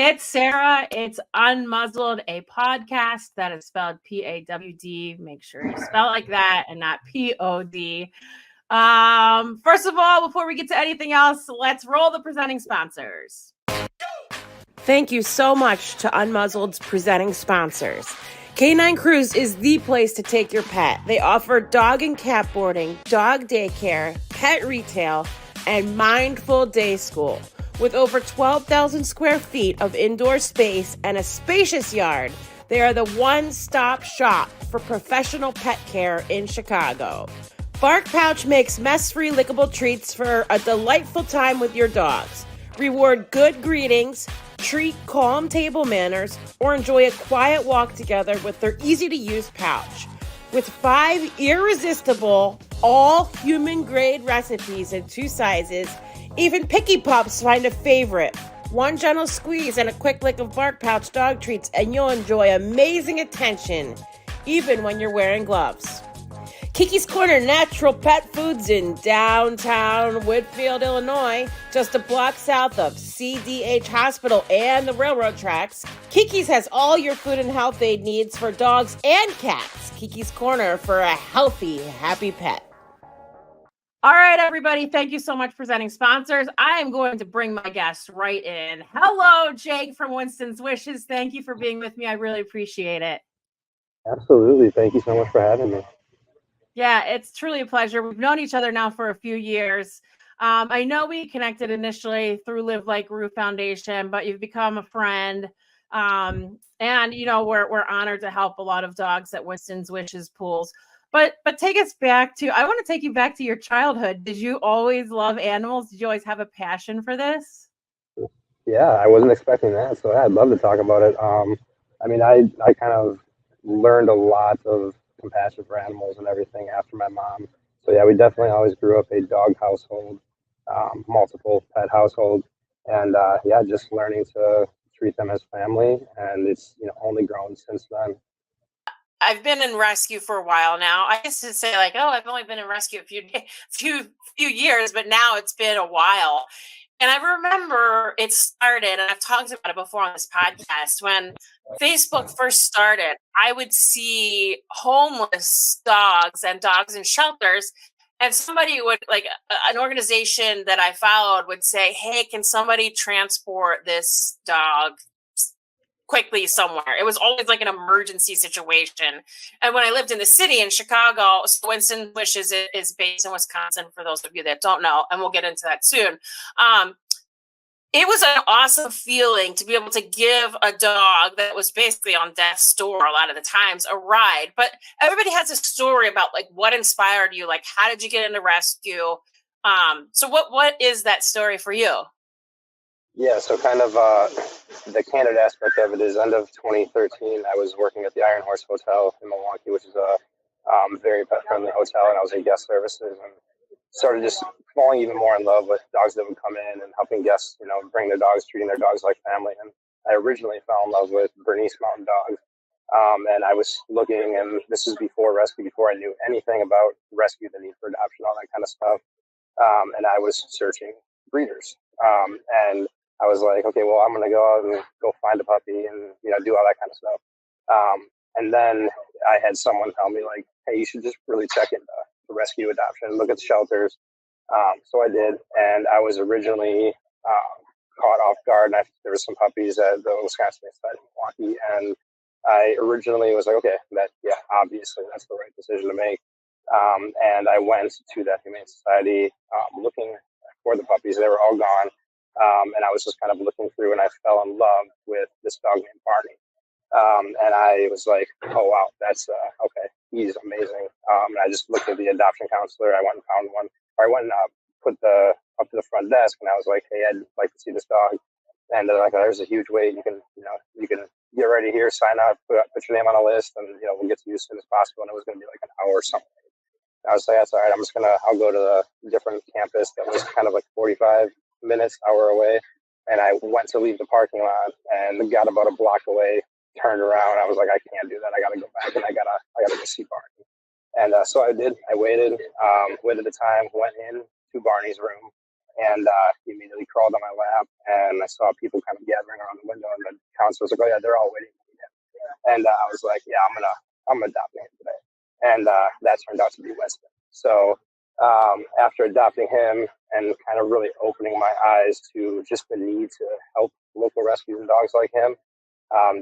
It's Sarah. It's Unmuzzled, a podcast that is spelled P-A-W-D. Make sure you spell it like that and not P-O-D. First of all, before we get to anything else, let's roll the presenting sponsors. Thank you so much to Unmuzzled's presenting sponsors. K9 Cruise is the place to take your pet. They offer dog and cat boarding, dog daycare, pet retail, and mindful day school. With over 12,000 square feet of indoor space and a spacious yard, they are the one-stop shop for professional pet care in Chicago. Bark Pouch makes mess-free lickable treats for a delightful time with your dogs. Reward good greetings, treat calm table manners, or enjoy a quiet walk together with their easy-to-use pouch. With 5 irresistible, all-human-grade recipes in 2 sizes, even picky pups find a favorite. One gentle squeeze and a quick lick of Bark Pouch dog treats, and you'll enjoy amazing attention, even when you're wearing gloves. Kiki's Corner Natural Pet Foods in downtown Woodfield, Illinois, just a block south of CDH Hospital and the railroad tracks. Kiki's has all your food and health aid needs for dogs and cats. Kiki's Corner for a healthy, happy pet. All right, everybody. Thank you so much for presenting sponsors. I am going to bring my guest right in. Hello, Jake from Winston's Wishes. Thank you for being with me. I really appreciate it. Absolutely. Thank you so much for having me. Yeah, it's truly a pleasure. We've known each other now for a few years. I know we connected initially through Live Like Roo Foundation, but you've become a friend. And, you know, we're honored to help a lot of dogs at Winston's Wishes pools. But take us back to, I want to take you back to your childhood. Did you always love animals? Did you always have a passion for this? Yeah, I wasn't expecting that, so I'd love to talk about it. I kind of learned a lot of compassion for animals and everything after my mom. So yeah, we definitely always grew up a dog household, multiple pet household, and just learning to treat them as family, and it's only grown since then. I've been in rescue for a while now. I used to say like, oh, I've only been in rescue a few years, but now it's been a while. And I remember it started, and I've talked about it before on this podcast, when Facebook first started, I would see homeless dogs and dogs in shelters. And somebody would, like an organization that I followed would say, hey, can somebody transport this dog quickly somewhere? It was always like an emergency situation. And when I lived in the city in Chicago, so Winston Wishes is based in Wisconsin, for those of you that don't know, and we'll get into that soon. It was an awesome feeling to be able to give a dog that was basically on death's door a lot of the times a ride. But everybody has a story about like what inspired you, like how did you get into rescue? So what is that story for you? Yeah, so kind of the candid aspect of it is end of 2013, I was working at the Iron Horse Hotel in Milwaukee, which is a very pet-friendly hotel, and I was in guest services and started just falling even more in love with dogs that would come in and helping guests, bring their dogs, treating their dogs like family. And I originally fell in love with Bernese Mountain Dogs, and I was looking, and this is before rescue, before I knew anything about rescue, the need for adoption, all that kind of stuff, and I was searching breeders, and I was like, okay, well, I'm going to go out and go find a puppy and, do all that kind of stuff. And then I had someone tell me like, hey, you should just really check into rescue adoption, look at the shelters. So I did. And I was originally caught off guard. And there were some puppies at the Wisconsin side of Milwaukee. And I originally was like, okay, obviously that's the right decision to make. And I went to that Humane Society looking for the puppies. They were all gone. And I was just kind of looking through, and I fell in love with this dog named Barney. And I was like, oh, wow, that's okay. He's amazing. And I just looked at the adoption counselor. I went and found one. I went and put up to the front desk, and I was like, hey, I'd like to see this dog. And they're like, oh, there's a huge wait. You can get ready here, sign up, put your name on a list, and we'll get to you as soon as possible. And it was going to be like an hour or something. And I was like, that's all right. I'll go to the different campus that was kind of like 45 minutes, hour away, and I went to leave the parking lot and got about a block away, turned around. I was like, I can't do that. I got to go back, and I gotta go see Barney. And so I did. I waited the time, went in to Barney's room, And he immediately crawled on my lap, and I saw people kind of gathering around the window, and the counselor was like, "Oh yeah, they're all waiting for me." And I was like, "Yeah, I'm adopting him today," and that turned out to be Winston. So after adopting him and kind of really opening my eyes to just the need to help local rescues and dogs like him,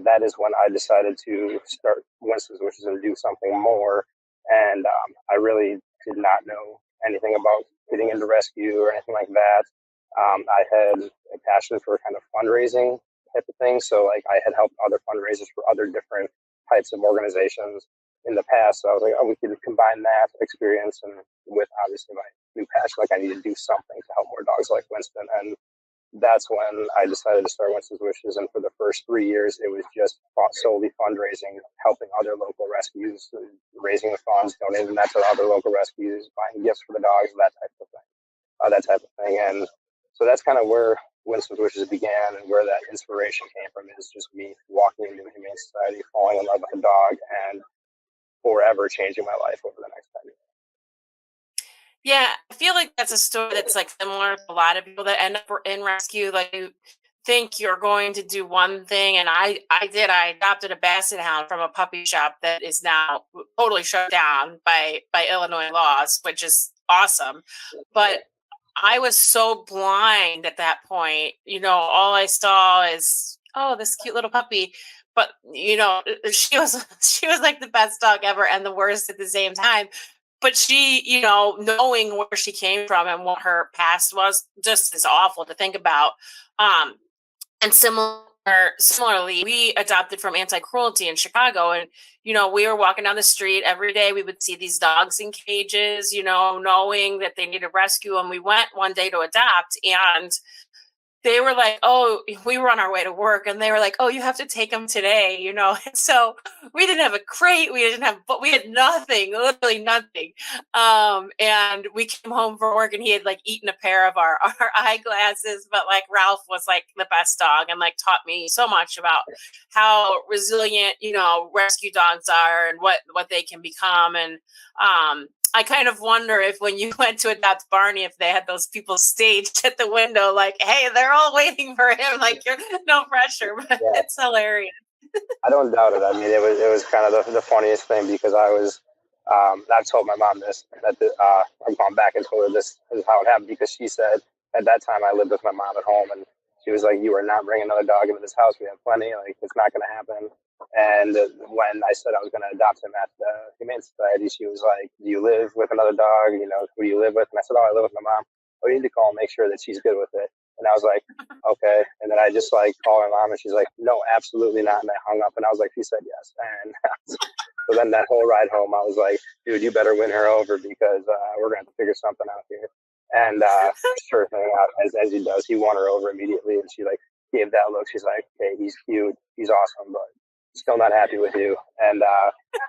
that is when I decided to start Winston's Wishes and do something more. And I really did not know anything about getting into rescue or anything like that. I had a passion for kind of fundraising type of thing. So like I had helped other fundraisers for other different types of organizations in the past. So I was like, oh, we could combine that experience and with obviously my new passion. Like I need to do something to help more dogs like Winston. And that's when I decided to start Winston's Wishes. And for the first 3 years, it was just solely fundraising, helping other local rescues, raising the funds, donating that to other local rescues, buying gifts for the dogs, that type of thing. And so that's kind of where Winston's Wishes began and where that inspiration came from, is just me walking into a humane society, falling in love with a dog, and forever changing my life over the next 10 years. Yeah, I feel like that's a story that's like similar to a lot of people that end up in rescue. Like you think you're going to do one thing, and I adopted a basset hound from a puppy shop that is now totally shut down by Illinois laws, which is awesome. But I was so blind at that point. All I saw is, oh, this cute little puppy. But she was she was like the best dog ever and the worst at the same time. But she, knowing where she came from and what her past was, just is awful to think about. And similarly, we adopted from anti-cruelty in Chicago, and we were walking down the street every day. We would see these dogs in cages, knowing that they needed rescue. And we went one day to adopt, and they were like, oh, we were on our way to work, and they were like, oh, you have to take them today, And so we didn't have a crate, but we had nothing, literally nothing. And we came home from work, and he had like eaten a pair of our eyeglasses. But like Ralph was like the best dog, and like taught me so much about how resilient, rescue dogs are and what they can become. And I kind of wonder if when you went to adopt Barney, if they had those people staged at the window, like, hey, they're all waiting for him. Like, you're no pressure, but yeah. It's hilarious. I don't doubt it. I mean, it was kind of the funniest thing, because I've told my mom this, that I've gone back and told her this is how it happened, because she said at that time I lived with my mom at home, and she was like, you are not bringing another dog into this house. We have plenty. Like, it's not going to happen. And when I said I was going to adopt him at the Humane Society, she was like, do you live with another dog? Who do you live with? And I said, oh, I live with my mom. Oh, you need to call and make sure that she's good with it. And I was like, okay. And then I just like called my mom, and she's like, no, absolutely not. And I hung up, and I was like, she said yes. And so then that whole ride home, I was like, dude, you better win her over, because we're going to have to figure something out here. And sure thing, as he does, he won her over immediately. And she like gave that look. She's like, okay, he's cute, he's awesome, but still not happy with you. And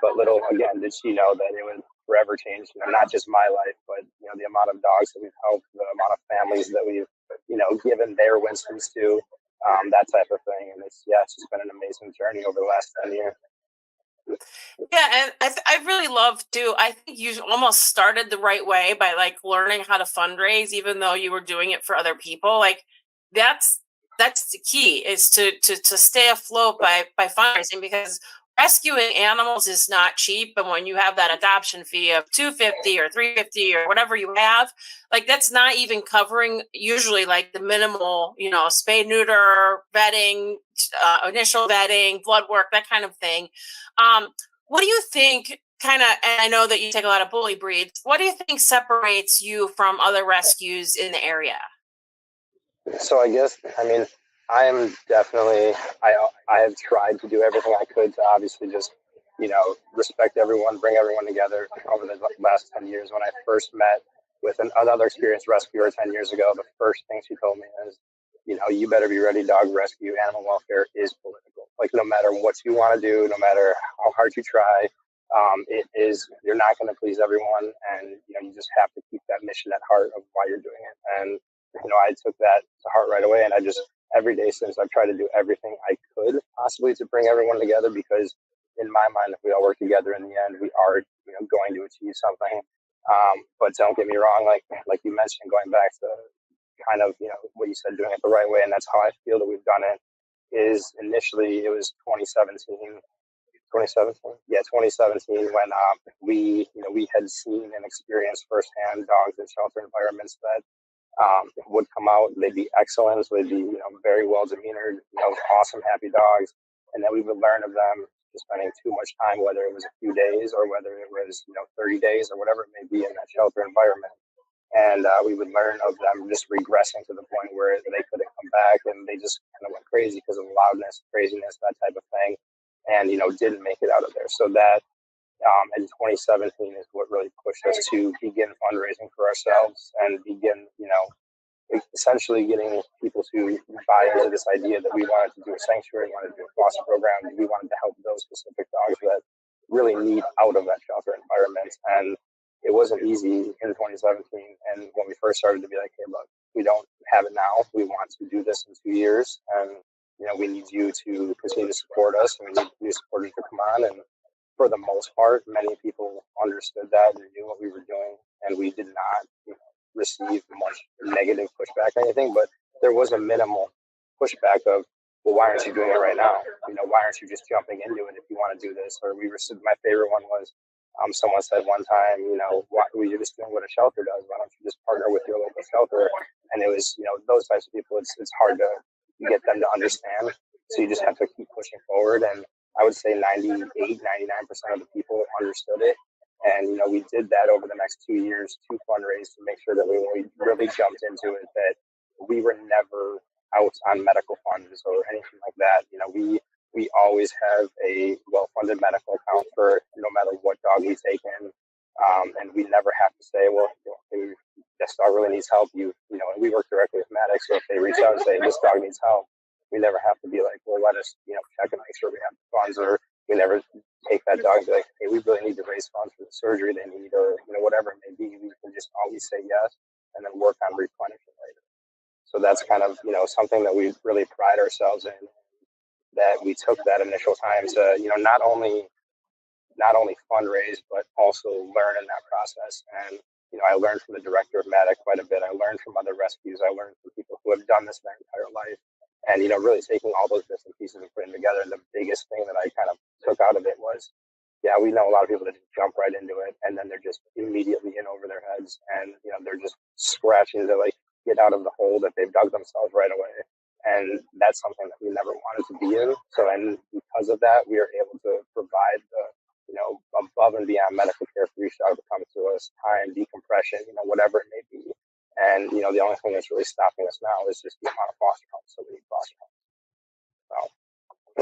but little again did she know that it would forever change, not just my life, but the amount of dogs that we've helped, the amount of families that we've given their Winstons to, that type of thing. And it's just been an amazing journey over the last 10 years. Yeah, and I really love too. I think you almost started the right way by like learning how to fundraise, even though you were doing it for other people. Like that's the key, is to stay afloat by fundraising, because rescuing animals is not cheap. And when you have that adoption fee of $250 or $350 or whatever you have, like that's not even covering usually like the minimal, spay, neuter, vetting, initial vetting, blood work, that kind of thing. What do you think and I know that you take a lot of bully breeds, what do you think separates you from other rescues in the area? So I guess, I am definitely, I have tried to do everything I could to obviously just, respect everyone, bring everyone together over the last 10 years. When I first met with another experienced rescuer 10 years ago, the first thing she told me is, you better be ready. Dog rescue, animal welfare is political. Like, no matter what you want to do, no matter how hard you try, you're not going to please everyone. And, you just have to keep that mission at heart of why you're doing it. And, I took that to heart right away. And I just, every day since, I've tried to do everything I could possibly to bring everyone together, because in my mind, if we all work together in the end, we are going to achieve something. But don't get me wrong, like you mentioned, going back to kind of, what you said, doing it the right way. And that's how I feel that we've done it. Is initially it was 2017. 2017, yeah, 2017, when we had seen and experienced firsthand dogs in shelter environments that would come out. They'd be excellent. They'd be very well demeanored, awesome, happy dogs, and then we would learn of them just spending too much time, whether it was a few days or whether it was 30 days or whatever it may be in that shelter environment. And we would learn of them just regressing to the point where they couldn't come back, and they just kind of went crazy because of loudness, craziness, that type of thing, and didn't make it out of there. So that in 2017 is what really pushed us to begin fundraising for ourselves and begin, essentially getting people to buy into this idea that we wanted to do a sanctuary, wanted to do a foster program, and we wanted to help those specific dogs that really need out of that shelter environment. And it wasn't easy in 2017. And when we first started to be like, hey, look, we don't have it now. We want to do this in 2 years. And, we need you to continue to support us, and we need new supporters to come on. And for the most part, many people understood that and knew what we were doing. And we did not receive much negative pushback or anything, but there was a minimal pushback of, well, why aren't you doing it right now? Why aren't you just jumping into it if you want to do this? Or my favorite one was, someone said one time, why were you just doing what a shelter does? Why don't you just partner with your local shelter? And it was, those types of people, it's hard to get them to understand. So you just have to keep pushing forward. And I would say 99% of the people understood it. And, we did that over the next 2 years to fundraise to make sure that when we really jumped into it, that we were never out on medical funds or anything like that. We always have a well-funded medical account for no matter what dog we take in. And we never have to say, well, this dog really needs help. And we work directly with medics. So if they reach out and say, this dog needs help, we never have to be like, well, let us, check and make sure we have the funds, or we never take that dog and be like, hey, we really need to raise funds for the surgery they need, or, whatever it may be. We can just always say yes and then work on replenishing later. So that's kind of, something that we really pride ourselves in, that we took that initial time to, not only fundraise, but also learn in that process. And, I learned from the director of MADIC quite a bit. I learned from other rescues. I learned from people who have done this their entire life. And, really taking all those bits and pieces and putting them together. And the biggest thing that I kind of took out of it was, yeah, we know a lot of people that just jump right into it, and then they're just immediately in over their heads. And, they're just scratching to get out of the hole that they've dug themselves right away. And that's something that we never wanted to be in. So, and because of that, we are able to provide the, above and beyond medical care for each dog that comes to us, time, decompression, whatever it may be. And, the only thing that's really stopping us now is just the amount of foster homes. So we need foster homes.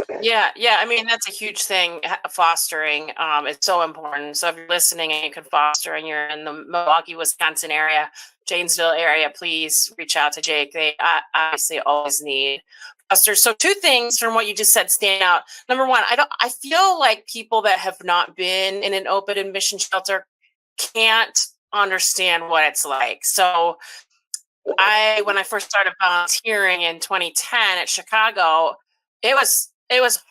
So. Yeah. I mean, that's a huge thing. Fostering it's so important. So if you're listening and you can foster and you're in the Milwaukee, Wisconsin area, Janesville area, please reach out to Jake. They obviously always need fosters. So 2 things from what you just said stand out. Number one, I feel like people that have not been in an open admission shelter can't understand what it's like. So when I first started volunteering in 2010 at Chicago, it was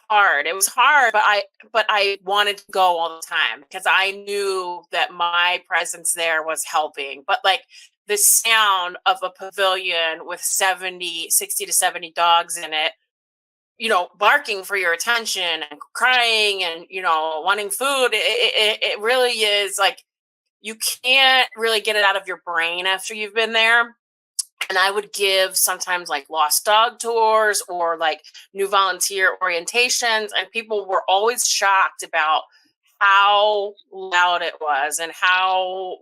hard. It was hard, but I wanted to go all the time because I knew that my presence there was helping. But the sound of a pavilion with 60 to 70 dogs in it, barking for your attention and crying and, wanting food, it really is you can't really get it out of your brain after you've been there. And I would give sometimes lost dog tours or new volunteer orientations. And people were always shocked about how loud it was and how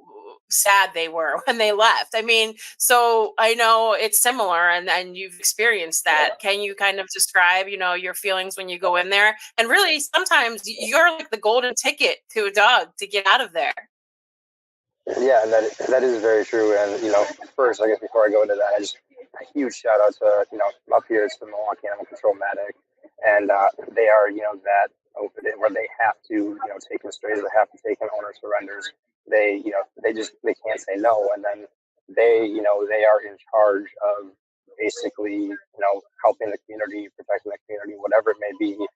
sad they were when they left. I mean, so I know it's similar and you've experienced that. Can you kind of describe, your feelings when you go in there? And really, sometimes you're like the golden ticket to a dog to get out of there. Yeah, and that is very true. And, first, I guess before I go into that, just a huge shout out to, up here, it's the Milwaukee Animal Control Medic. And they are, that open where they have to, take in strays, they have to take in owner surrenders. They, they can't say no. And then they are in charge of basically, helping the community, protecting the community, whatever it may be.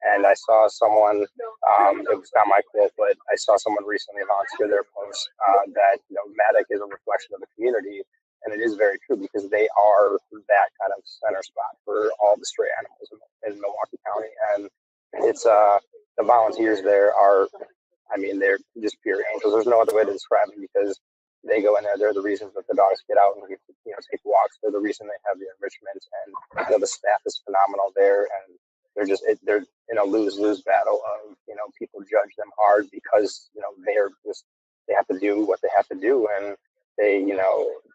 And I saw someone, it was not my quote, but I saw someone recently volunteer their post that, MADIC is a reflection of the community. and it is very true because they are that kind of center spot for all the stray animals in Milwaukee County. And it's the volunteers there are, I mean, they're just pure angels. There's no other way to describe it because they go in there. They're the reasons that the dogs get out and take walks. They're the reason they have the enrichment, and the staff is phenomenal there. And they're in a lose-lose battle of people judge them hard because they have to do what they have to do, and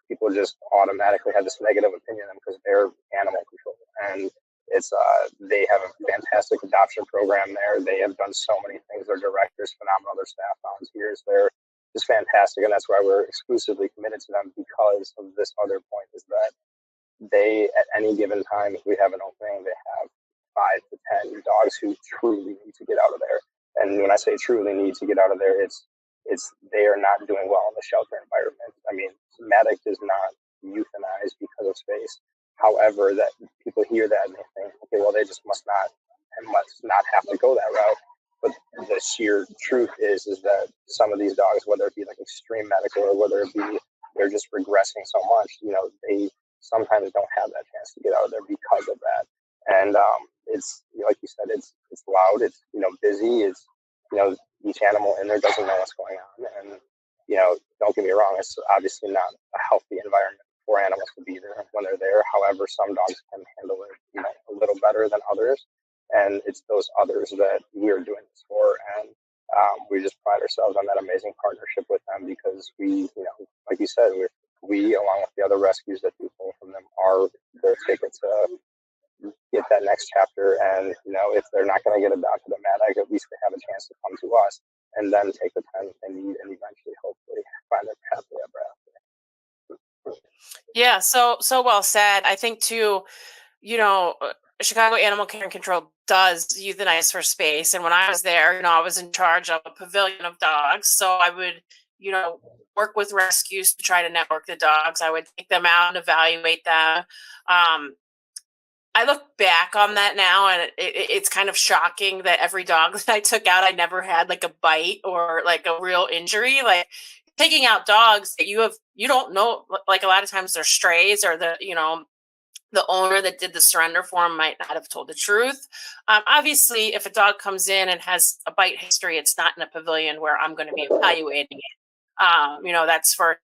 people just automatically have this negative opinion of them because they're animal control. And it's they have a fantastic adoption program there. They have done so many things. Their directors phenomenal. Their staff volunteers, they're just fantastic, and that's why we're exclusively committed to them because of this other point is that they, at any given time, if we have an opening, they have 5 to 10 dogs who truly need to get out of there. And when I say truly need to get out of there, it's they are not doing well in the shelter environment. I mean, Matic is not euthanized because of space. However, that people hear that and they think, okay, well, they just must not have to go that route. But the sheer truth is that some of these dogs, whether it be like extreme medical or whether it be they're just regressing so much, they sometimes don't have that chance to get out of there because of that. And it's like you said, it's loud, it's busy, it's each animal in there doesn't know what's going on, and don't get me wrong, it's obviously not a healthy environment for animals to be there when they're there. However, some dogs can handle it a little better than others, and it's those others that we're doing this for. And we just pride ourselves on that amazing partnership with them because we like you said, we along with the other rescues that we pull from them are their ticket to get that next chapter. And if they're not going to get adopted automatic, at least they have a chance to come to us and then take the time that they need and eventually hopefully find their pathway ever after. Yeah, so well said. I think too, Chicago Animal Care and Control does euthanize for space. And when I was there, I was in charge of a pavilion of dogs. So I would, work with rescues to try to network the dogs. I would take them out and evaluate them. I look back on that now, and it's kind of shocking that every dog that I took out, I never had like a bite or like a real injury. Like taking out dogs that you don't know, like a lot of times they're strays, or the owner that did the surrender form might not have told the truth. Obviously, if a dog comes in and has a bite history, it's not in a pavilion where I'm going to be evaluating it. That's for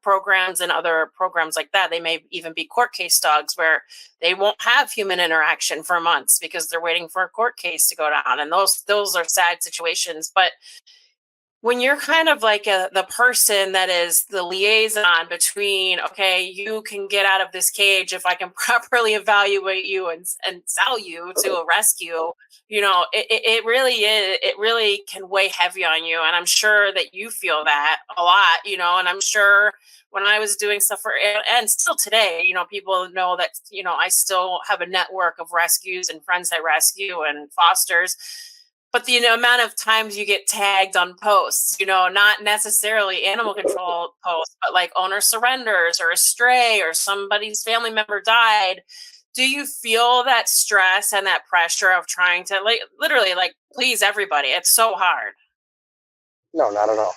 programs and other programs like that. They may even be court case dogs where they won't have human interaction for months because they're waiting for a court case to go down. And those are sad situations. But when you're kind of like the person that is the liaison between, okay, you can get out of this cage if I can properly evaluate you and sell you to a rescue, it really is. It really can weigh heavy on you. And I'm sure that you feel that a lot, and I'm sure when I was doing stuff and still today, people know that, I still have a network of rescues and friends that rescue and fosters. But the amount of times you get tagged on posts, not necessarily animal control posts, but like owner surrenders or a stray or somebody's family member died. Do you feel that stress and that pressure of trying to literally please everybody? It's so hard. No, not at all.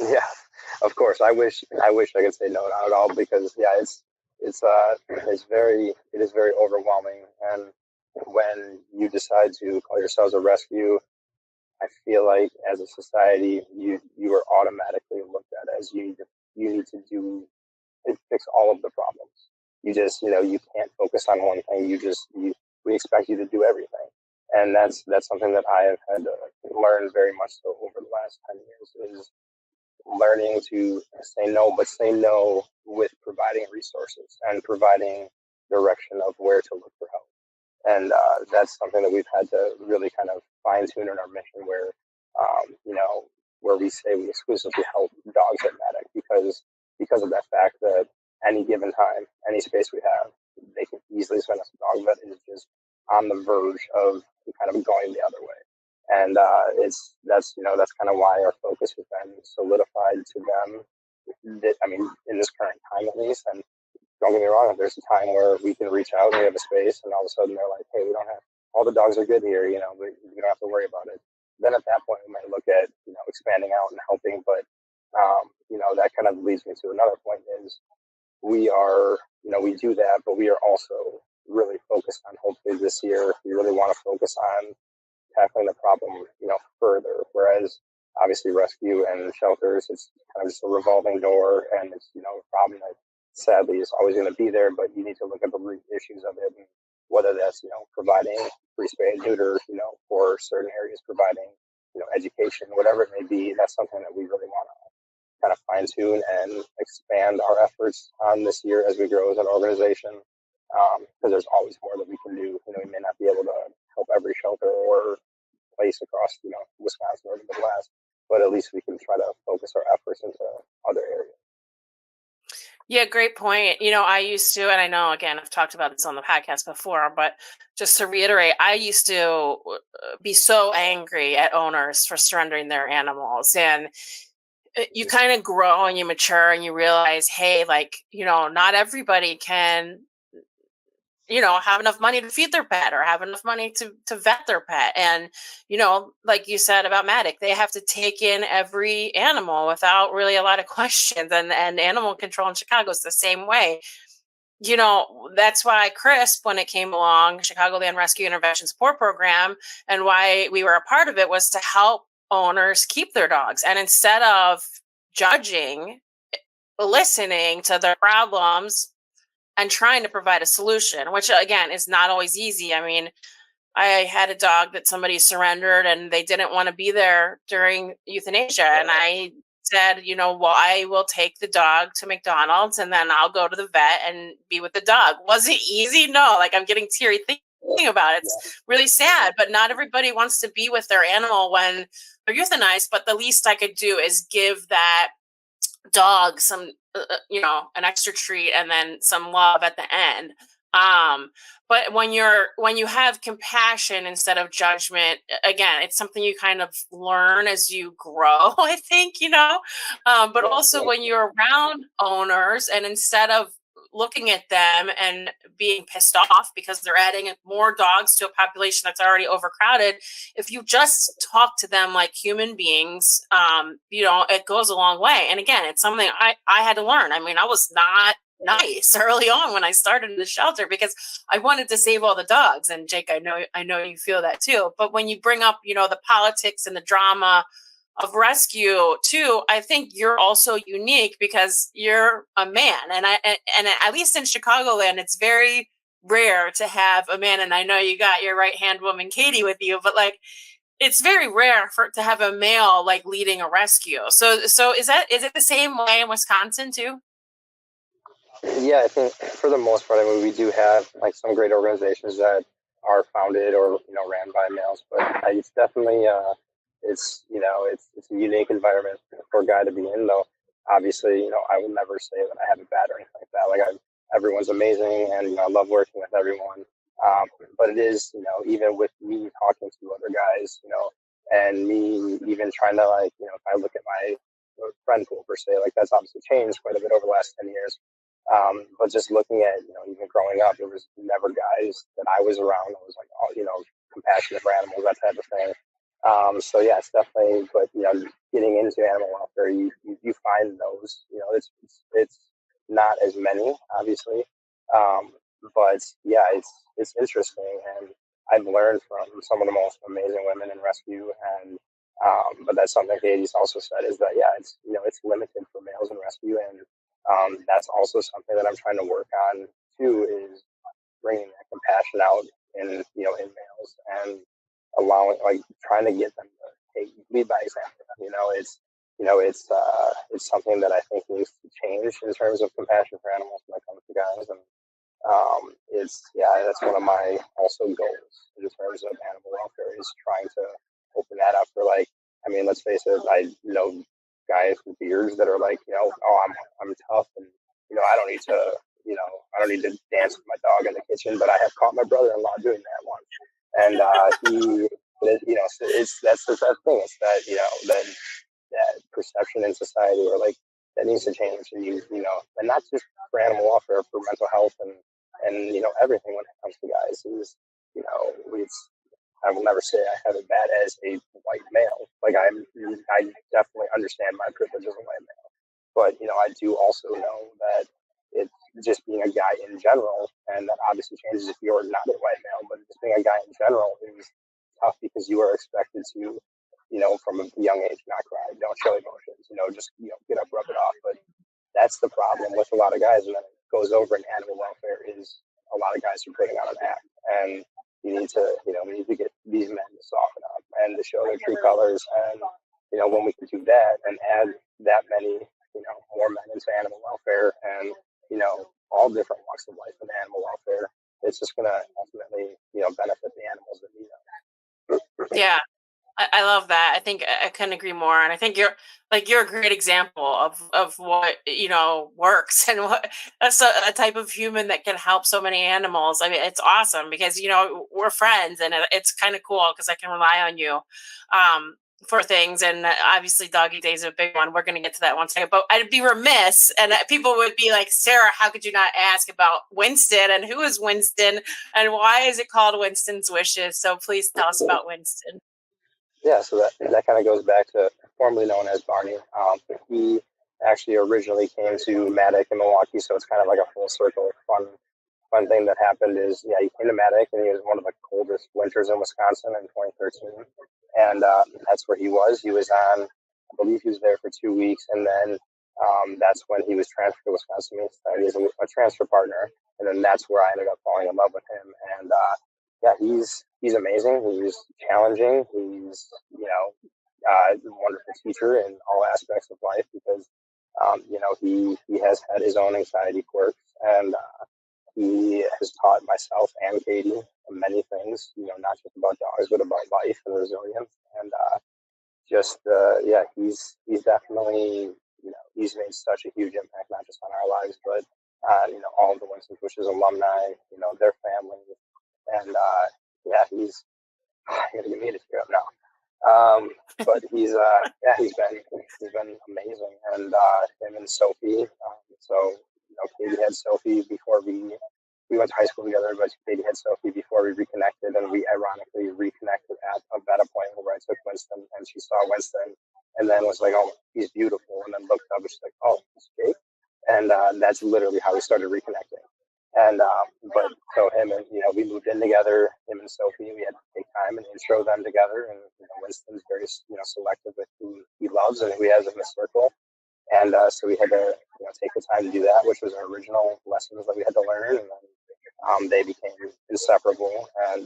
Yeah, of course. I wish I could say no, not at all, because it is very overwhelming. And when you decide to call yourselves a rescue, I feel like as a society, you are automatically looked at as you need to do and fix all of the problems. You just you can't focus on one thing. We expect you to do everything, and that's something that I have had to learn very much so over the last 10 years is learning to say no, but say no with providing resources and providing direction of where to look for help. And that's something that we've had to really kind of fine tune in our mission where, where we say we exclusively help dogs at Matic because of that fact that any given time, any space we have, they can easily send us a dog that is just on the verge of kind of going the other way. And that's kind of why our focus has been solidified to them. In this current time at least. And don't get me wrong, if there's a time where we can reach out and we have a space and all of a sudden they're like, hey, we don't have, all the dogs are good here, but we don't have to worry about it. Then at that point we might look at, expanding out and helping. But, that kind of leads me to another point is we are, we do that, but we are also really focused on hopefully this year, we really want to focus on tackling the problem, further. Whereas obviously rescue and shelters, it's kind of just a revolving door, and it's, a problem that sadly is always going to be there, but you need to look at the root issues of it, and whether that's, providing free spay and neuter, for certain areas, providing, education, whatever it may be, that's something that we really want to kind of fine tune and expand our efforts on this year as we grow as an organization. Because there's always more that we can do. We may not be able to help every shelter or place across, Wisconsin or the Midwest, but at least we can try to focus our efforts into other areas. Yeah, great point. I used to, and I know, again, I've talked about this on the podcast before, but just to reiterate, I used to be so angry at owners for surrendering their animals. And you kind of grow and you mature and you realize, hey, not everybody can, have enough money to feed their pet or have enough money to vet their pet. And, like you said about Matic, they have to take in every animal without really a lot of questions. And animal control in Chicago is the same way. That's why CRISP, when it came along, Chicagoland Rescue Intervention Support Program, and why we were a part of it was to help owners keep their dogs. And instead of judging, listening to their problems and trying to provide a solution, which again is not always easy. I mean, I had a dog that somebody surrendered and they didn't want to be there during euthanasia. And I said, I will take the dog to McDonald's and then I'll go to the vet and be with the dog. Was it easy? No, I'm getting teary thinking about it. It's really sad, but not everybody wants to be with their animal when they're euthanized. But the least I could do is give that dog some, an extra treat and then some love at the end. But when you have compassion instead of judgment, again, it's something you kind of learn as you grow, I think, but also when you're around owners and instead of looking at them and being pissed off because they're adding more dogs to a population that's already overcrowded, if you just talk to them like human beings, it goes a long way. And again, it's something I had to learn. I mean, I was not nice early on when I started in the shelter because I wanted to save all the dogs. And Jake, I know you feel that too. But when you bring up, the politics and the drama of rescue too, I think you're also unique because you're a man, and at least in Chicagoland, it's very rare to have a man. And I know you got your right hand woman Katie with you, but it's very rare to have a male leading a rescue. So is it the same way in Wisconsin too? Yeah, I think for the most part, we do have some great organizations that are founded or ran by males, but it's definitely it's a unique environment for a guy to be in. Though obviously, I will never say that I have it bad or anything like that. Everyone's amazing, and I love working with everyone. But it is, even with me talking to other guys, and me even trying to if I look at my friend pool per se, that's obviously changed quite a bit over the last 10 years. But just looking at, even growing up, there was never guys that I was around that was compassionate for animals, that type of thing. So yeah, it's definitely, but getting into animal welfare, you find those, it's not as many, obviously. But yeah, it's interesting, and I've learned from some of the most amazing women in rescue, and but that's something Katie's also said is that it's it's limited for males in rescue, and that's also something that I'm trying to work on too, is bringing that compassion out in in males and allowing trying to get them to lead by example. It's something that I think needs to change in terms of compassion for animals when it comes to guys, and that's one of my also goals in terms of animal welfare, is trying to open that up for let's face it, I know guys with beards that are I'm tough, and I don't need to dance with my dog in the kitchen, but I have caught my brother-in-law doing that once, and that's the thing. It's that that perception in society, or that needs to change, and and not just for animal welfare, for mental health and everything when it comes to guys is I will never say I have it bad as a white male. I definitely understand my privilege as a white male. But, I do also know that it's just being a guy in general, and that obviously changes if you're not a white male, but just being a guy in general is tough because you are expected to, from a young age, not cry, don't show emotions, just, get up, rub it off. But that's the problem with a lot of guys, and then it goes over in animal welfare is a lot of guys are putting on an act, and we need to get these men to soften up and to show their true colors. And, when we can do that and add that many, more men into animal welfare and, all different walks of life in animal welfare, it's just going to ultimately, benefit the animals that need them. Yeah. I love that. I think I couldn't agree more, and I think you're a great example of what works and what a type of human that can help so many animals. I mean, it's awesome because we're friends, and it's kind of cool because I can rely on you for things. And obviously, Doggy Day is a big one. We're going to get to that one second, but I'd be remiss, and people would be like, Sarah, how could you not ask about Winston and who is Winston and why is it called Winston's Wishes? So please tell us about Winston. Yeah, so that kind of goes back to formerly known as Barney. He actually originally came to Maddox in Milwaukee, so it's kind of like a full circle fun thing that happened is, he came to Maddox, and he was one of the coldest winters in Wisconsin in 2013, and that's where he was. He was on, I believe he was there for 2 weeks, and then that's when he was transferred to Wisconsin. He was a transfer partner, and then that's where I ended up falling in love with him. And yeah, he's amazing. He's challenging. He's a wonderful teacher in all aspects of life because he has had his own anxiety quirks, and he has taught myself and Katie many things. Not just about dogs, but about life and resilience. And he's definitely he's made such a huge impact, not just on our lives, but all of the Winston's Wishes alumni, their family. And he's you gotta get me to tear up now. But he's been amazing, and him and Sophie. So Katie had Sophie before we went to high school together, but Katie had Sophie before we reconnected, and we ironically reconnected at a vet appointment where I took Winston, and she saw Winston, and then was like, "Oh, he's beautiful," and then looked up and she's like, "Oh, he's Jake," and that's literally how we started reconnecting. And but so him and we moved in together. Him and Sophie, we had to take time and intro them together. And Winston's very selective with who he loves and who he has in the circle. And so we had to take the time to do that, which was our original lessons that we had to learn. And then they became inseparable. And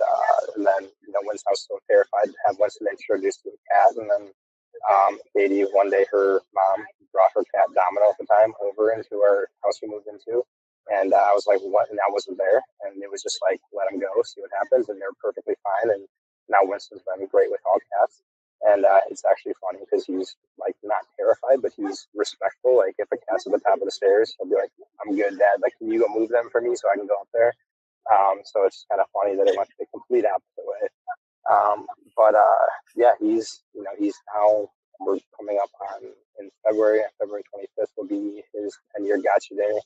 then Winston, I was so terrified to have Winston introduced to a cat. And then Katie, one day her mom brought her cat Domino at the time over into our house we moved into. And I was like, what? And I wasn't there. And it was just like, let him go, see what happens. And they're perfectly fine. And now Winston's been great with all cats. And it's actually funny because he's like not terrified, but he's respectful. Like if a cat's at the top of the stairs, he'll be like, I'm good, Dad. Like, can you go move them for me so I can go up there? So it's kind of funny that it went the complete opposite way. He's now, we're coming up on in February 25th will be his 10-year gotcha day.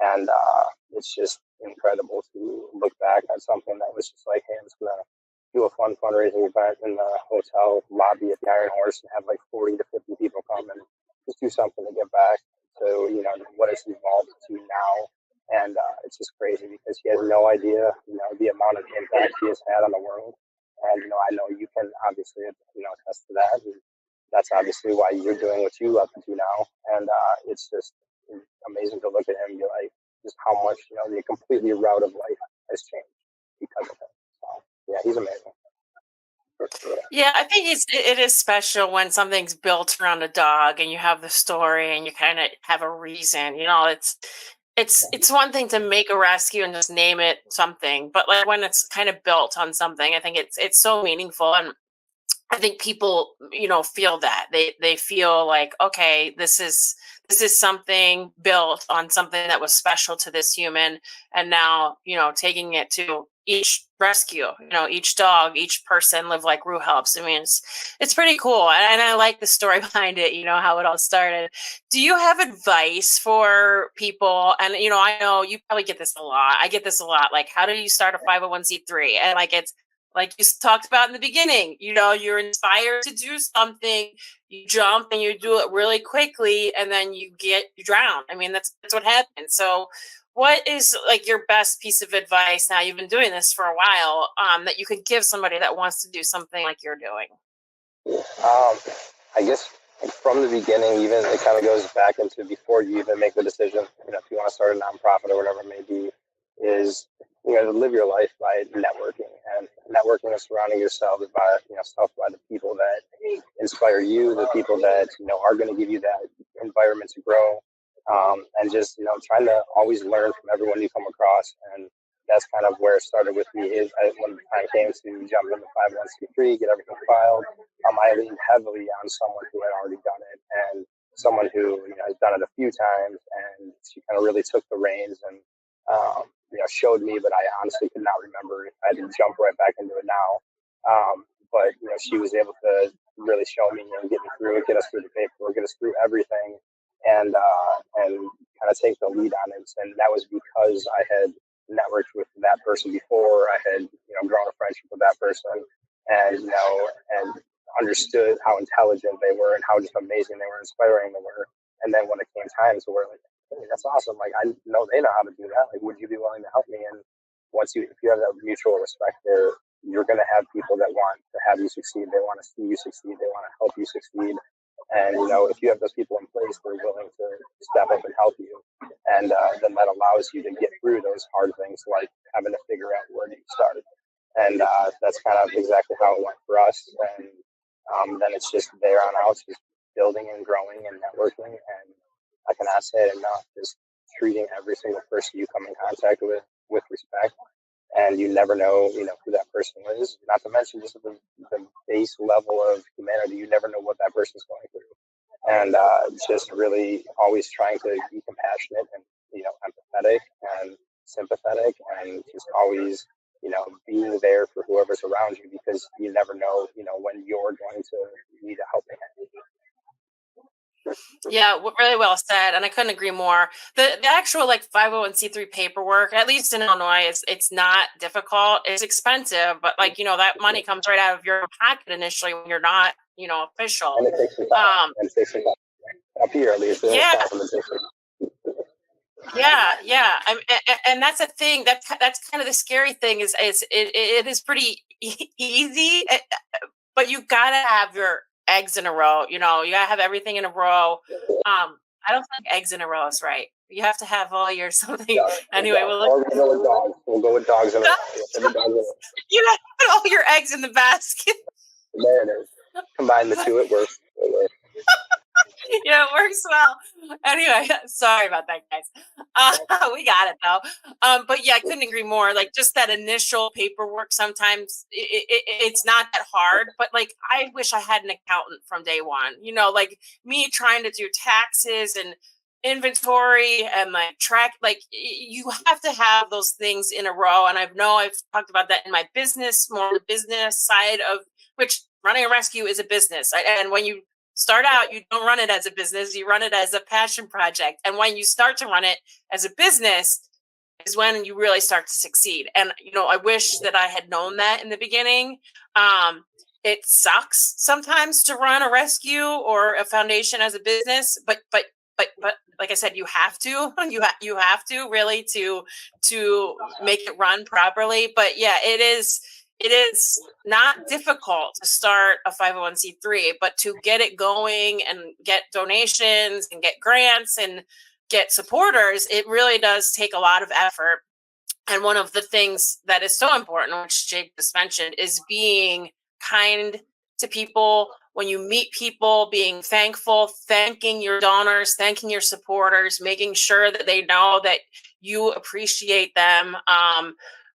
And it's just incredible to look back at something that was just like, hey, I'm just going to do a fun fundraising event in the hotel lobby at the Iron Horse and have like 40 to 50 people come and just do something to get back to, what it's evolved to now. And it's just crazy because he has no idea, the amount of impact he has had on the world. And, I know you can obviously, attest to that. And that's obviously why you're doing what you love to do now. And it's just amazing to look at him and be like, just how much, the completely route of life has changed because of him. So, yeah, he's amazing. Yeah, I think it is special when something's built around a dog and you have the story and you kind of have a reason. It's one thing to make a rescue and just name it something, but like when it's kind of built on something, I think it's so meaningful. And I think people, feel that they feel like, okay, this is something built on something that was special to this human. And now, taking it to each rescue, each dog, each person live like Rue helps. I mean, it's pretty cool. And I like the story behind it, how it all started. Do you have advice for people? And, I know you probably get this a lot. I get this a lot. Like, how do you start a 501c3? And like, like you talked about in the beginning, you're inspired to do something, you jump and you do it really quickly, and then you drown. I mean, that's what happens. So what is like your best piece of advice, now you've been doing this for a while, that you could give somebody that wants to do something like you're doing? I guess from the beginning, even it kind of goes back into before you even make the decision, if you want to start a nonprofit or whatever it may be, is, to live your life by networking, and networking is surrounding yourself by, by the people that inspire you, the people that, are going to give you that environment to grow, and just, trying to always learn from everyone you come across. And that's kind of where it started with me. When the time came to jump into 501c3, get everything filed, I leaned heavily on someone who had already done it, and someone who has done it a few times, and she kind of really took the reins and showed me, but I honestly could not remember if I had to jump right back into it now. But she was able to really show me and get me through it, get us through the paperwork, get us through everything, and kind of take the lead on it. And that was because I had networked with that person before. I had grown a friendship with that person, and and understood how intelligent they were and how just amazing they were, inspiring they were. And then when it came time to where, like, hey, that's awesome, like, I know they know how to do that, like, would you be willing to help me? And if you have that mutual respect there, you're going to have people that want to have you succeed. They want to see you succeed. They want to help you succeed. And if you have those people in place, they're willing to step up and help you. And then that allows you to get through those hard things, like having to figure out where do you start. And that's kind of exactly how it went for us. And then it's just there on out, just building and growing and networking. And I cannot say it enough, just treating every single person you come in contact with respect. And you never know, who that person is. Not to mention just the base level of humanity. You never know what that person's going through. And just really always trying to be compassionate and, empathetic and sympathetic, and just always, being there for whoever's around you, because you never know, when you're going to need a helping hand. Yeah, really well said, and I couldn't agree more. The actual like 501c3 paperwork, at least in Illinois, it's not difficult. It's expensive, but like that money comes right out of your pocket initially when you're not official. And it takes some time. Up here, at least. Yeah. Yeah. And that's a thing. That's kind of the scary thing. Is it is pretty easy, but you gotta have your eggs in a row. You gotta have everything in a row. I don't think eggs in a row is right. You have to have all your something. Yeah, anyway, we'll go with dogs. We'll go with dogs in a row. You have to put all your eggs in the basket. There it is. Combine the two, it works. Yeah, it works well. Anyway, sorry about that, guys. We got it though. But yeah, I couldn't agree more. Like just that initial paperwork, sometimes it's not that hard. But like, I wish I had an accountant from day one. Like me trying to do taxes and inventory and like track. Like you have to have those things in a row. And I've talked about that in my business, more the business side of which running a rescue is a business. And when you start out, you don't run it as a business, you run it as a passion project. And when you start to run it as a business is when you really start to succeed. And, I wish that I had known that in the beginning. It sucks sometimes to run a rescue or a foundation as a business, but like I said, you have to, you have to really to make it run properly. But yeah, it is not difficult to start a 501c3, but to get it going and get donations and get grants and get supporters, it really does take a lot of effort. And one of the things that is so important, which Jake just mentioned, is being kind to people. When you meet people, being thankful, thanking your donors, thanking your supporters, making sure that they know that you appreciate them.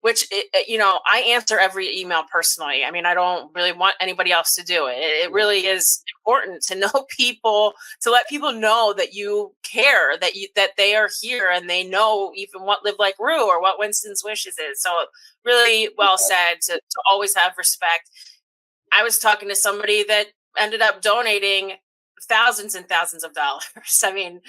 Which, I answer every email personally. I mean, I don't really want anybody else to do it. It really is important to know people, to let people know that you care, that they are here and they know even what Live Like Rue or what Winston's Wishes is. So really well said to always have respect. I was talking to somebody that ended up donating thousands and thousands of dollars. I mean,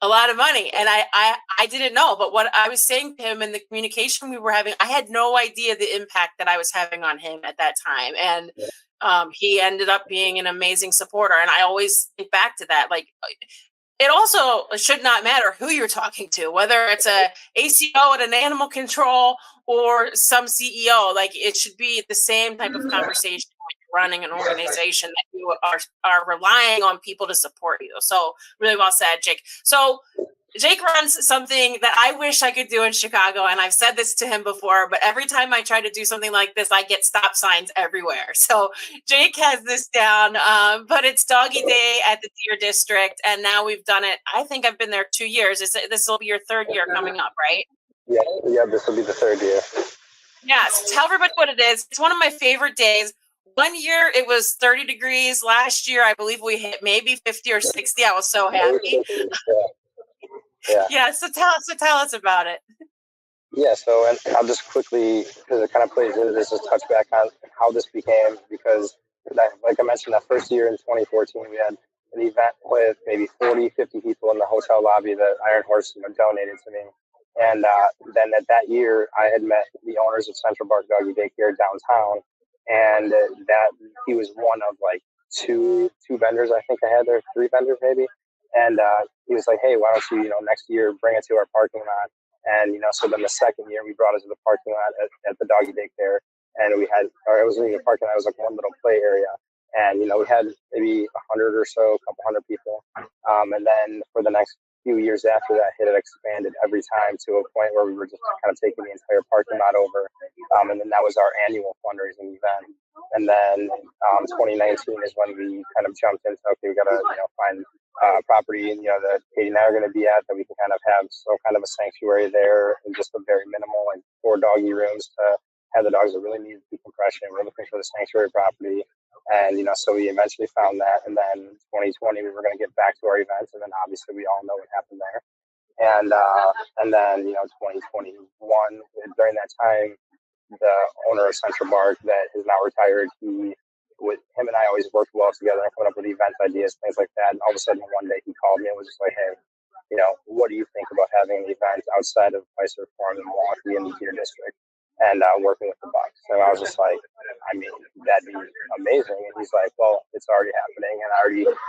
a lot of money. And I didn't know, but what I was saying to him and the communication we were having, I had no idea the impact that I was having on him at that time. And he ended up being an amazing supporter. And I always think back to that. Like, it also should not matter who you're talking to, whether it's a ACO at an animal control or some CEO. Like, it should be the same type of conversation when you're running an organization that you are relying on people to support you. So really well said, Jake. So Jake runs something that I wish I could do in Chicago, and I've said this to him before, but every time I try to do something like this, I get stop signs everywhere. So Jake has this down, but it's Doggy Day at the Deer District, and now we've done it. I think I've been there 2 years. This will be your third year coming up, right? Yeah, this will be the third year. Yeah, so tell everybody what it is. It's one of my favorite days. One year it was 30 degrees. Last year, I believe we hit maybe 50 or 60. I was so happy. Yeah. So tell us about it. Yeah. So, and I'll just quickly, because it kind of plays into this, just touch back on how this became. Because, like I mentioned, that first year in 2014, we had an event with maybe 40, 50 people in the hotel lobby that Iron Horse donated to me. And then at that year, I had met the owners of Central Park Doggy Daycare downtown, and that he was one of like two vendors I think I had there, 3 vendors maybe. And he was like, hey, why don't you, next year bring it to our parking lot? And, so then the second year we brought it to the parking lot at the doggy daycare. And we had, or it wasn't even a parking lot, it was like one little play area. And, we had maybe 100 or so, a couple hundred people. And then for the next few years after that, it had expanded every time to a point where we were just kind of taking the entire parking lot over. And then that was our annual fundraising event. And then 2019 is when we kind of jumped into, okay, we got to, find property, that Katie and I are going to be at, that we can kind of have some kind of a sanctuary there, and just a very minimal, like 4 doggy rooms to have the dogs that really need decompression. We're looking for the sanctuary property. And, so we eventually found that. And then 2020, we were going to get back to our events. And then obviously we all know what happened there. And then, 2021, during that time, the owner of Central Park that is now retired, with him and I always worked well together and coming up with event ideas, things like that. And all of a sudden, one day he called me and was just like, hey, what do you think about having an event outside of Fiserv Farm in Milwaukee in the Deer District and working with the Bucks? And I was just like, I mean, that'd be amazing. And he's like, well, it's already happening. And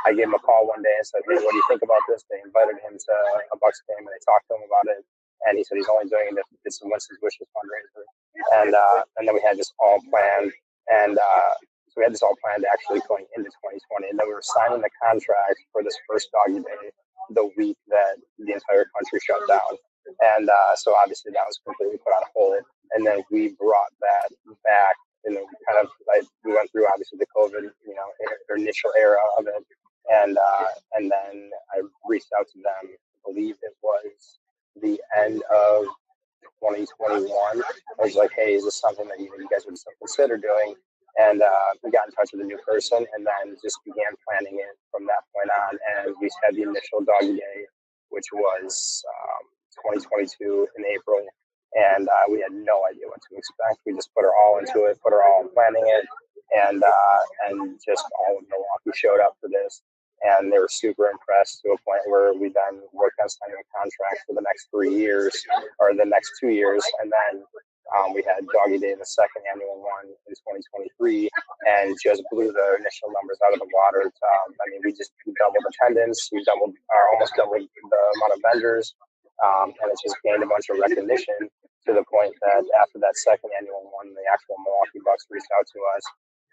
I gave him a call one day and said, hey, what do you think about this? They invited him to a Bucks game and they talked to him about it. And he said he's only doing it if it's a Winston's Wishes fundraiser. And then we had this all planned. And so we had this all planned actually going into 2020. And then we were signing the contract for this first Doggy Day the week that the entire country shut down. And so obviously that was completely put on hold. And then we brought that back. And then we went through obviously the COVID, initial era of it. And then I reached out to them, I believe it was the end of 2021. I was like, hey, is this something that you guys would still consider doing? And we got in touch with a new person and then just began planning it from that point on. And we had the initial Doggy Day, which was 2022 in April. And we had no idea what to expect. We just put our all into it, put our all in planning it. And just all of Milwaukee showed up for this. And they were super impressed to a point where we then worked on signing a contract for the next 3 years or the next 2 years. And then we had Doggy Day, the second annual one in 2023, and just blew the initial numbers out of the water. We doubled attendance. We almost doubled the amount of vendors. And it just gained a bunch of recognition to the point that after that second annual one, the actual Milwaukee Bucks reached out to us.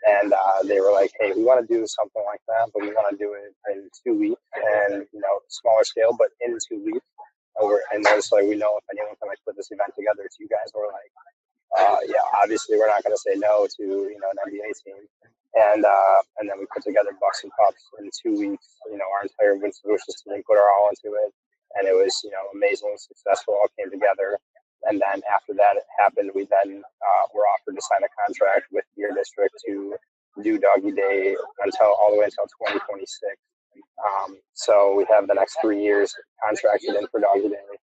And they were like, hey, we want to do something like that, but we want to do it in 2 weeks and, smaller scale, but in 2 weeks. And they're just like, we know if anyone can put this event together, it's you guys. We're like, yeah, obviously we're not going to say no to, an NBA team. And then we put together Bucks and Pups in 2 weeks. Our entire Winston Wishes team put our all into it. And it was, amazing, successful, all came together. And then after that happened, we then were offered to sign a contract with Deer District to do Doggy Day all the way until 2026. So we have the next 3 years contracted in for Doggy Day.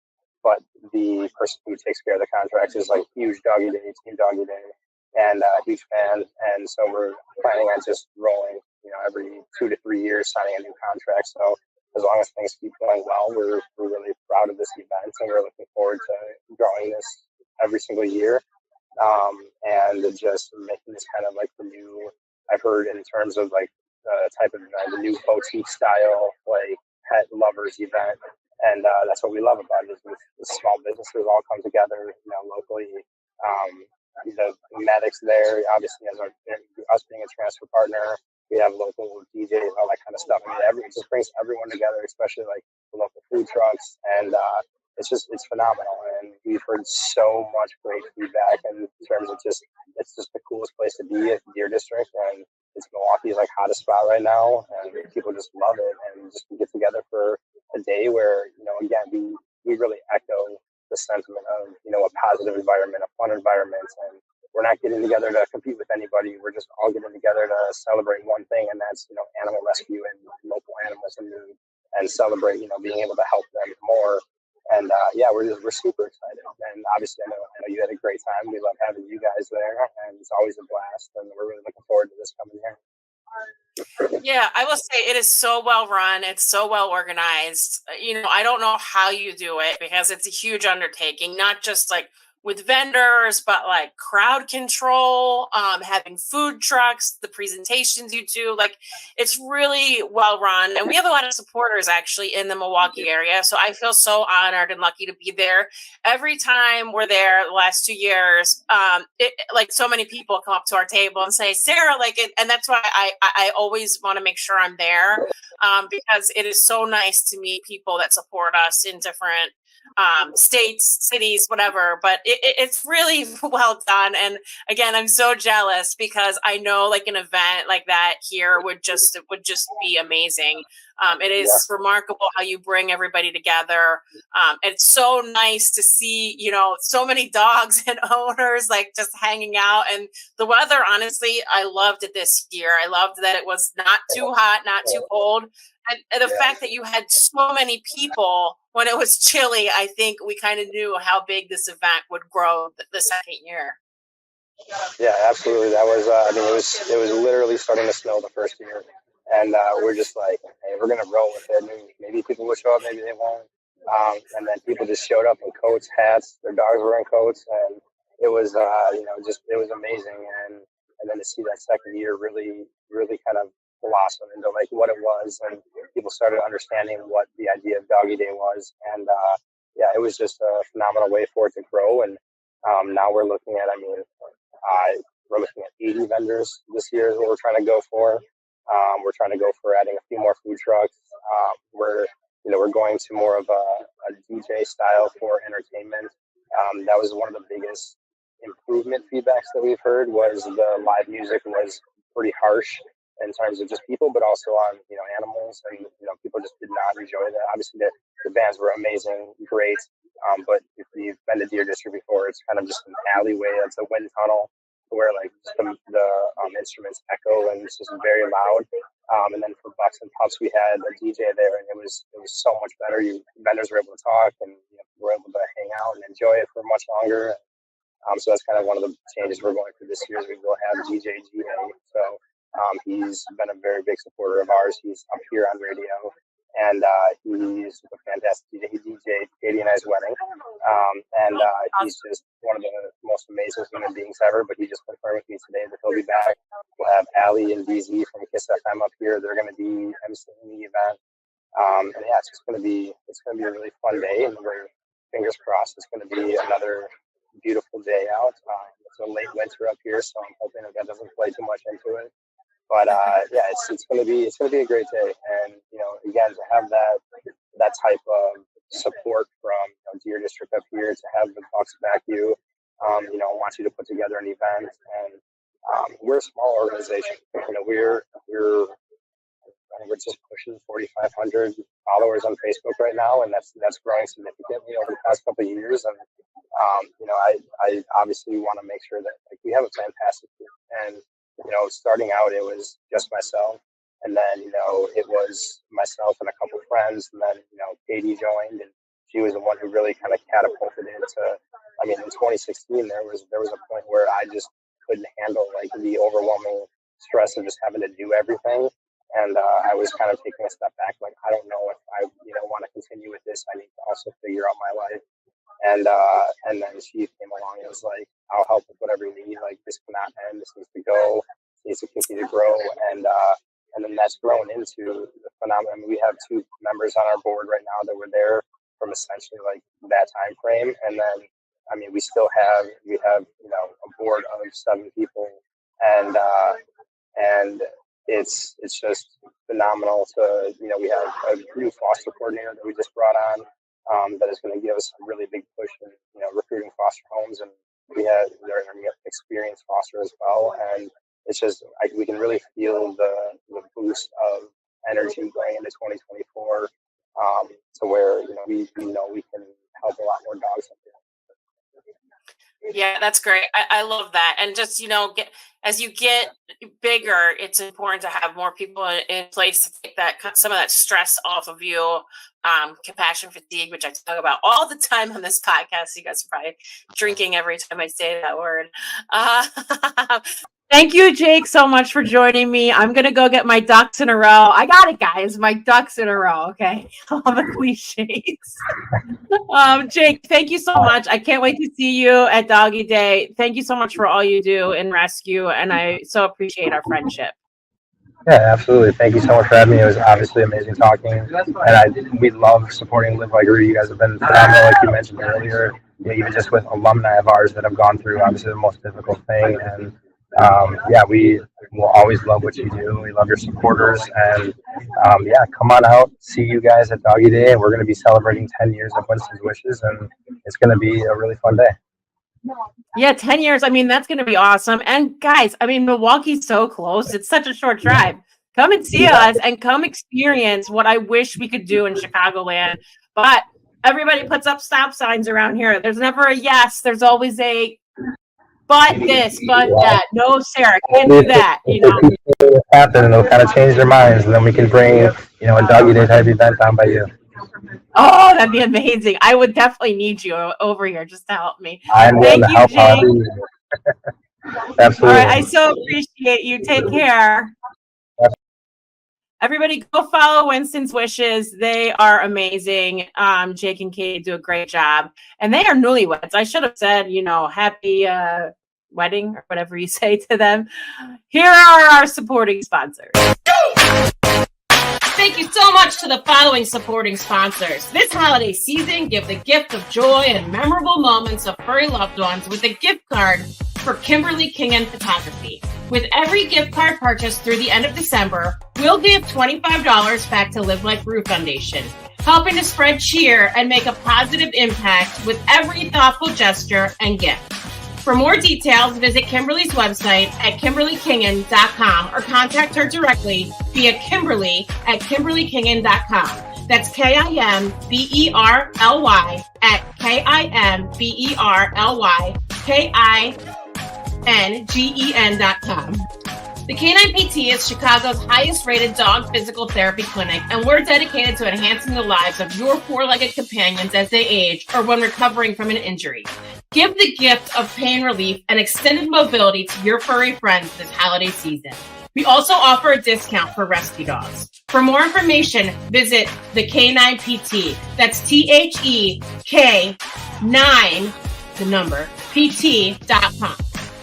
But the person who takes care of the contracts is like huge Doggy Day, Team Doggy Day, and a huge fan. And so we're planning on just rolling, every 2 to 3 years signing a new contract. So as long as things keep going well, we're really proud of this event, and we're looking forward to growing this every single year. And just making this kind of like the new, I've heard in terms of like the type of event, the new boutique style, like pet lovers event. And that's what we love about it, is the small businesses all come together, locally. The medics there, obviously, as us being a transfer partner, we have local DJs, all that kind of stuff. I mean, it just brings everyone together, especially like the local food trucks, and it's phenomenal. And we've heard so much great feedback in terms of it's just the coolest place to be at the Deer District, and it's Milwaukee's like hottest spot right now, and people just love it. And just get together for a day where again we really echo the sentiment of a positive environment, a fun environment, and we're not getting together to compete with anybody. We're just all getting together to celebrate one thing, and that's animal rescue and local animals in need, and celebrate being able to help them more. And we're super excited. And obviously, I know you had a great time. We love having you guys there, and it's always a blast. And we're really looking forward to this coming year. Yeah, I will say it is so well run. It's so well organized. I don't know how you do it, because it's a huge undertaking, not just like with vendors, but like crowd control, having food trucks, the presentations you do. Like, it's really well run. And we have a lot of supporters actually in the Milwaukee area. So I feel so honored and lucky to be there. Every time we're there the last 2 years, like so many people come up to our table and say, Sarah, and that's why I always want to make sure I'm there, because it is so nice to meet people that support us in different states, cities, whatever, but it's really well done. And again, I'm so jealous, because I know like an event like that here would just be amazing. It is remarkable how you bring everybody together. It's so nice to see, so many dogs and owners like just hanging out. And the weather, honestly, I loved it this year. I loved that it was not too hot, not too cold. And the fact that you had so many people when it was chilly, I think we kind of knew how big this event would grow the second year. Yeah, absolutely. That was, it was literally starting to snow the first year. And we're just like, hey, we're going to roll with it. Maybe people will show up, maybe they won't. And then people just showed up in coats, hats, their dogs were in coats. And it was, it was amazing. And then to see that second year really, really kind of blossom into like what it was, and people started understanding what the idea of Doggy Day was. And it was just a phenomenal way for it to grow. And now we're looking at, we're looking at 80 vendors this year is what we're trying to go for. We're trying to go for adding a few more food trucks. We're going to more of a DJ style for entertainment. That was one of the biggest improvement feedbacks that we've heard, was the live music was pretty harsh in terms of just people, but also on animals, and people just did not enjoy that. Obviously, the bands were amazing, great, but if you've been to Deer District before, it's kind of just an alleyway. It's a wind tunnel where like the instruments echo, and it's just very loud. And then for Bucks and Pups, we had a DJ there, and it was so much better. Vendors were able to talk, and were able to hang out and enjoy it for much longer. So that's kind of one of the changes we're going through this year. Is we will have DJ G-A. So he's been a very big supporter of ours. He's up here on radio, and he's a fantastic DJ. He DJ'd Katie and I's wedding, and he's just one of the most amazing human beings ever. But he just confirmed with me today that he'll be back. We'll have Allie and DZ from Kiss FM up here. They're going to be emceeing the event, and it's going to be a really fun day. And we're fingers crossed it's going to be another beautiful day out. It's a late winter up here, so I'm hoping that doesn't play too much into it. But it's gonna be a great day, and again, to have that type of support from Deer District up here, to have the Bucks back you, want you to put together an event, and we're a small organization. We're just pushing 4,500 followers on Facebook right now, and that's growing significantly over the past couple of years. And I obviously want to make sure that we have a fantastic group. And starting out, it was just myself, and then it was myself and a couple of friends, and then Katie joined, and she was the one who really kind of catapulted into. In 2016, there was a point where I just couldn't handle like the overwhelming stress of just having to do everything. And I was kind of taking a step back, like, I don't know if I, want to continue with this. I need to also figure out my life. And then she came along and was like, I'll help with whatever you need. Like, this cannot end. This needs to go. This needs to continue to grow. And then that's grown into the phenomenon. I mean, we have 2 members on our board right now that were there from essentially like that time frame. And then, I mean, we have a board of 7 people, and it's just phenomenal to, we have a new foster coordinator that we just brought on, that is going to give us a really big push in, recruiting foster homes, and they're experienced foster as well. And it's just, we can really feel the boost of energy going into 2024, to where, we know we can help a lot more dogs up there. Yeah, that's great. I love that. And just, as you get bigger, it's important to have more people in place to take some of that stress off of you. Compassion fatigue, which I talk about all the time on this podcast. You guys are probably drinking every time I say that word. Thank you, Jake, so much for joining me. I'm going to go get my ducks in a row. I got it, guys. My ducks in a row. Okay. All the cliches. Jake, thank you so much. I can't wait to see you at Doggy Day. Thank you so much for all you do in rescue. And I so appreciate our friendship. Yeah, absolutely. Thank you so much for having me. It was obviously amazing talking. And we love supporting Live Like Rudy. You guys have been phenomenal, like you mentioned earlier. Even just with alumni of ours that have gone through obviously the most difficult thing. And we will always love what you do. We love your supporters, and come on out, see you guys at Doggy Day. We're going to be celebrating 10 years of Winston's Wishes, and it's going to be a really fun day. Yeah, 10 years. I mean, that's going to be awesome. And guys, I mean, Milwaukee's so close. It's such a short drive. Come and see us and come experience what I wish we could do in Chicagoland. But everybody puts up stop signs around here. There's never a yes. There's always a but this, but that. No, Sarah, can't do that. Happen, and they'll kind of change their minds, and then we can bring a Doggy Day type event down by you. Oh, that'd be amazing. I would definitely need you over here just to help me. I'm willing to help out. Absolutely. All right, I so appreciate you. Take care. Everybody go follow Winston's Wishes. They are amazing. Jake and Katie do a great job. And they are newlyweds. I should have said, happy wedding or whatever you say to them. Here are our supporting sponsors. Thank you so much to the following supporting sponsors. This holiday season, give the gift of joy and memorable moments of furry loved ones with a gift card for Kimberly Kingen Photography. With every gift card purchased through the end of December, we'll give $25 back to Live Like Rue Foundation, helping to spread cheer and make a positive impact with every thoughtful gesture and gift. For more details, visit Kimberly's website at KimberlyKingen.com or contact her directly via Kimberly at KimberlyKingen.com. That's KIMBERLY at KIMBERLYKINGEN.com. The Canine PT is Chicago's highest rated dog physical therapy clinic, and we're dedicated to enhancing the lives of your four-legged companions as they age or when recovering from an injury. Give the gift of pain relief and extended mobility to your furry friends this holiday season. We also offer a discount for rescue dogs. For more information, visit the Canine PT. That's THEK9, the number, PT.com.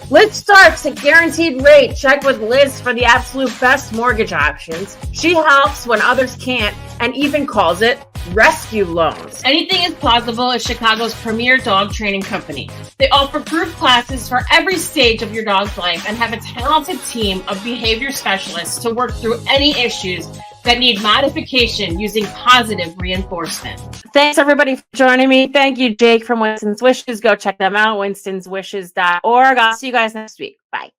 Liz starts a guaranteed rate. Check with Liz for the absolute best mortgage options. She helps when others can't and even calls it rescue loans. Anything is Plausible is Chicago's premier dog training company. They offer group classes for every stage of your dog's life and have a talented team of behavior specialists to work through any issues that need modification using positive reinforcement. Thanks everybody for joining me. Thank you, Jake from Winston's Wishes. Go check them out, winstonswishes.org. I'll see you guys next week. Bye.